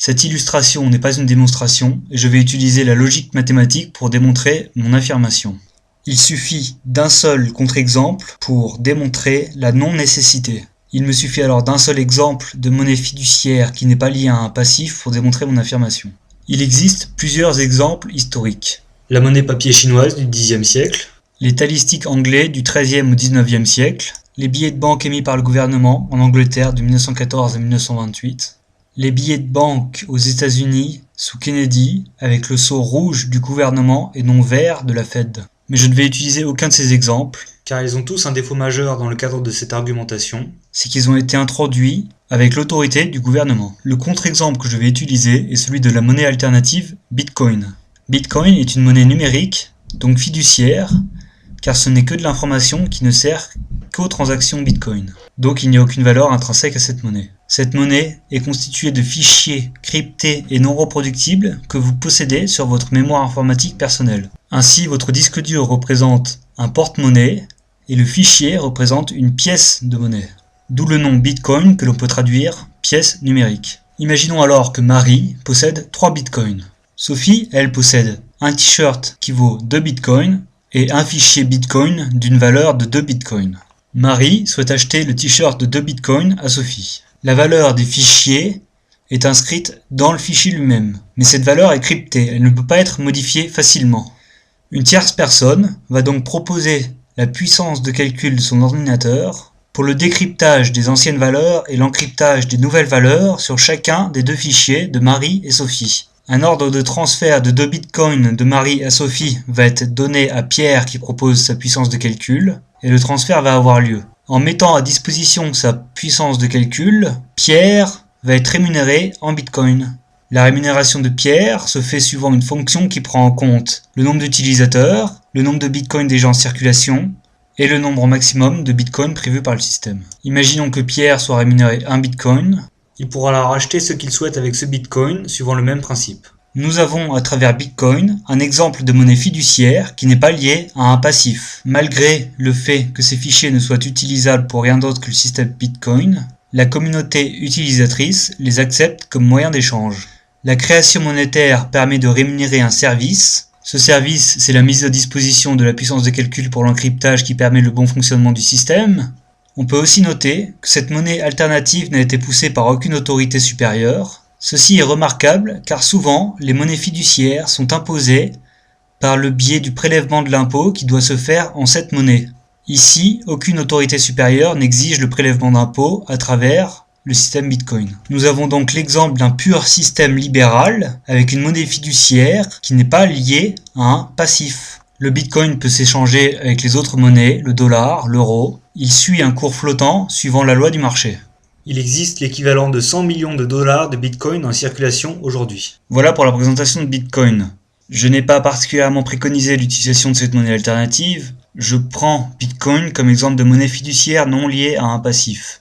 Cette illustration n'est pas une démonstration et je vais utiliser la logique mathématique pour démontrer mon affirmation. Il suffit d'un seul contre-exemple pour démontrer la non-nécessité. Il me suffit alors d'un seul exemple de monnaie fiduciaire qui n'est pas liée à un passif pour démontrer mon affirmation. Il existe plusieurs exemples historiques. La monnaie papier chinoise du Xe siècle, les talistiques anglais du XIIIe au XIXe siècle, les billets de banque émis par le gouvernement en Angleterre de 1914 à 1928, les billets de banque aux États-Unis sous Kennedy avec le sceau rouge du gouvernement et non vert de la Fed. Mais je ne vais utiliser aucun de ces exemples, car ils ont tous un défaut majeur dans le cadre de cette argumentation, c'est qu'ils ont été introduits avec l'autorité du gouvernement. Le contre-exemple que je vais utiliser est celui de la monnaie alternative Bitcoin. Bitcoin est une monnaie numérique, donc fiduciaire, car ce n'est que de l'information qui ne sert qu'aux transactions Bitcoin. Donc il n'y a aucune valeur intrinsèque à cette monnaie. Cette monnaie est constituée de fichiers cryptés et non reproductibles que vous possédez sur votre mémoire informatique personnelle. Ainsi, votre disque dur représente un porte-monnaie et le fichier représente une pièce de monnaie. D'où le nom Bitcoin que l'on peut traduire pièce numérique. Imaginons alors que Marie possède 3 Bitcoins. Sophie, elle, possède un t-shirt qui vaut 2 Bitcoins et un fichier Bitcoin d'une valeur de 2 Bitcoins. Marie souhaite acheter le t-shirt de 2 Bitcoins à Sophie. La valeur des fichiers est inscrite dans le fichier lui-même, mais cette valeur est cryptée, elle ne peut pas être modifiée facilement. Une tierce personne va donc proposer la puissance de calcul de son ordinateur pour le décryptage des anciennes valeurs et l'encryptage des nouvelles valeurs sur chacun des 2 fichiers de Marie et Sophie. Un ordre de transfert de 2 bitcoins de Marie à Sophie va être donné à Pierre qui propose sa puissance de calcul et le transfert va avoir lieu. En mettant à disposition sa puissance de calcul, Pierre va être rémunéré en bitcoin. La rémunération de Pierre se fait suivant une fonction qui prend en compte le nombre d'utilisateurs, le nombre de bitcoins déjà en circulation et le nombre maximum de bitcoins prévu par le système. Imaginons que Pierre soit rémunéré 1 bitcoin. Il pourra alors acheter ce qu'il souhaite avec ce bitcoin suivant le même principe. Nous avons à travers Bitcoin un exemple de monnaie fiduciaire qui n'est pas liée à un passif. Malgré le fait que ces fichiers ne soient utilisables pour rien d'autre que le système Bitcoin, la communauté utilisatrice les accepte comme moyen d'échange. La création monétaire permet de rémunérer un service. Ce service, c'est la mise à disposition de la puissance de calcul pour l'encryptage qui permet le bon fonctionnement du système. On peut aussi noter que cette monnaie alternative n'a été poussée par aucune autorité supérieure. Ceci est remarquable car souvent les monnaies fiduciaires sont imposées par le biais du prélèvement de l'impôt qui doit se faire en cette monnaie. Ici, aucune autorité supérieure n'exige le prélèvement d'impôt à travers le système Bitcoin. Nous avons donc l'exemple d'un pur système libéral avec une monnaie fiduciaire qui n'est pas liée à un passif. Le Bitcoin peut s'échanger avec les autres monnaies, le dollar, l'euro. Il suit un cours flottant suivant la loi du marché. Il existe l'équivalent de 100 millions de dollars de Bitcoin en circulation aujourd'hui. Voilà pour la présentation de Bitcoin. Je n'ai pas particulièrement préconisé l'utilisation de cette monnaie alternative. Je prends Bitcoin comme exemple de monnaie fiduciaire non liée à un passif.